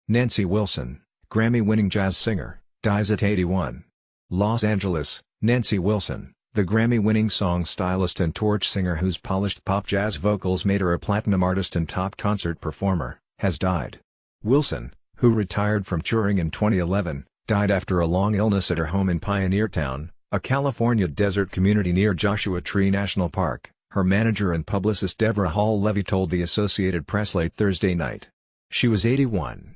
Nancy Wilson, Grammy-winning jazz singer, dies at 81. Los Angeles, Nancy Wilson, the Grammy-winning song stylist and torch singer whose polished pop jazz vocals made her a platinum artist and top concert performer, has died. Wilson, who retired from touring in 2011, died after a long illness at her home in Pioneer Town, a California desert community near Joshua Tree National Park, her manager and publicist Deborah Hall-Levy told the Associated Press late Thursday night. She was 81.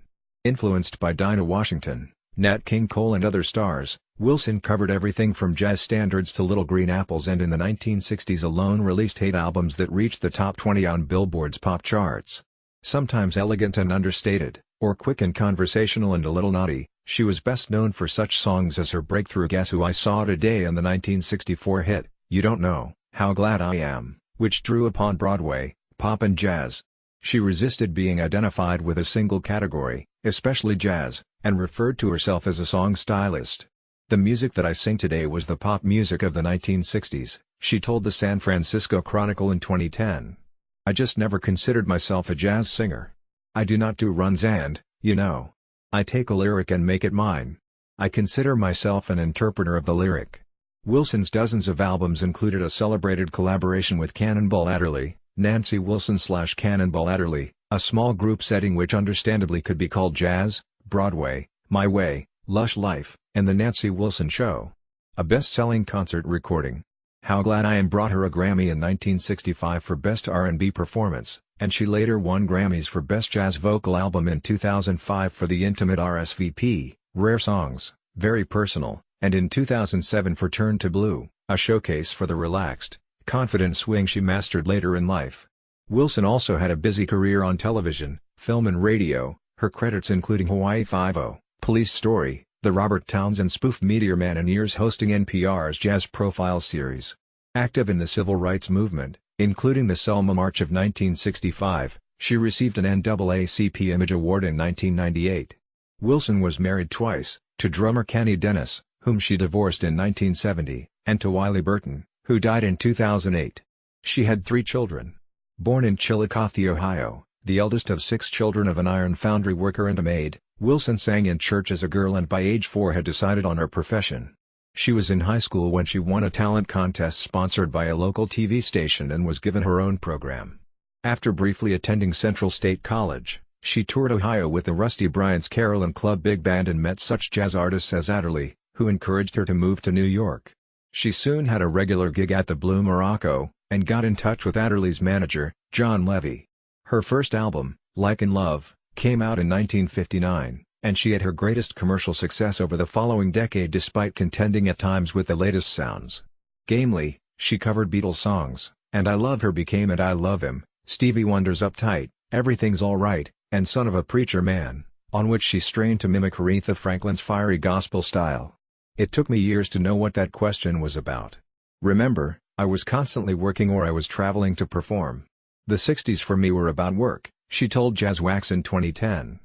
Influenced by Dinah Washington, Nat King Cole and other stars, Wilson covered everything from jazz standards to Little Green Apples and in the 1960s alone released 8 albums that reached the top 20 on Billboard's pop charts. Sometimes elegant and understated, or quick and conversational and a little naughty, she was best known for such songs as her breakthrough Guess Who I Saw Today and the 1964 hit, You Don't Know How Glad I Am, which drew upon Broadway, pop and jazz. She resisted being identified with a single category, especially jazz, and referred to herself as a song stylist. The music that I sing today was the pop music of the 1960s, she told the San Francisco Chronicle in 2010. I just never considered myself a jazz singer. I do not do runs and, you know. I take a lyric and make it mine. I consider myself an interpreter of the lyric. Wilson's dozens of albums included a celebrated collaboration with Cannonball Adderley, Nancy Wilson/Cannonball Adderley, a small group setting which understandably could be called jazz, Broadway, My Way, Lush Life, and The Nancy Wilson Show. A best-selling concert recording. How Glad I Am brought her a Grammy in 1965 for Best R&B Performance, and she later won Grammys for Best Jazz Vocal Album in 2005 for the intimate RSVP, Rare Songs, Very Personal, and in 2007 for Turn to Blue, a showcase for the relaxed, confident swing she mastered later in life. Wilson also had a busy career on television, film and radio, her credits including Hawaii Five-0, Police Story, the Robert Townsend spoof Meteor Man and years hosting NPR's Jazz Profile series. Active in the civil rights movement, including the Selma March of 1965, she received an NAACP Image Award in 1998. Wilson was married twice, to drummer Kenny Dennis, whom she divorced in 1970, and to Wiley Burton, who died in 2008. She had 3 children. Born in Chillicothe, Ohio, the eldest of 6 children of an iron foundry worker and a maid, Wilson sang in church as a girl and by age 4 had decided on her profession. She was in high school when she won a talent contest sponsored by a local TV station and was given her own program. After briefly attending Central State College, she toured Ohio with the Rusty Bryant's Carolyn Club Big Band and met such jazz artists as Adderley, who encouraged her to move to New York. She soon had a regular gig at the Blue Morocco, and got in touch with Adderley's manager, John Levy. Her first album, Like in Love, came out in 1959, and she had her greatest commercial success over the following decade despite contending at times with the latest sounds. Gamely, she covered Beatles songs, And I Love Her became And I Love Him, Stevie Wonder's Uptight, Everything's Alright, and Son of a Preacher Man, on which she strained to mimic Aretha Franklin's fiery gospel style. It took me years to know what that question was about. Remember, I was constantly working or I was traveling to perform. The 60s for me were about work, she told Jazzwax in 2010.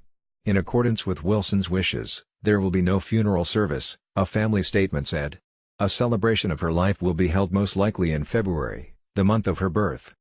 In accordance with Wilson's wishes, there will be no funeral service, a family statement said. A celebration of her life will be held most likely in February, the month of her birth.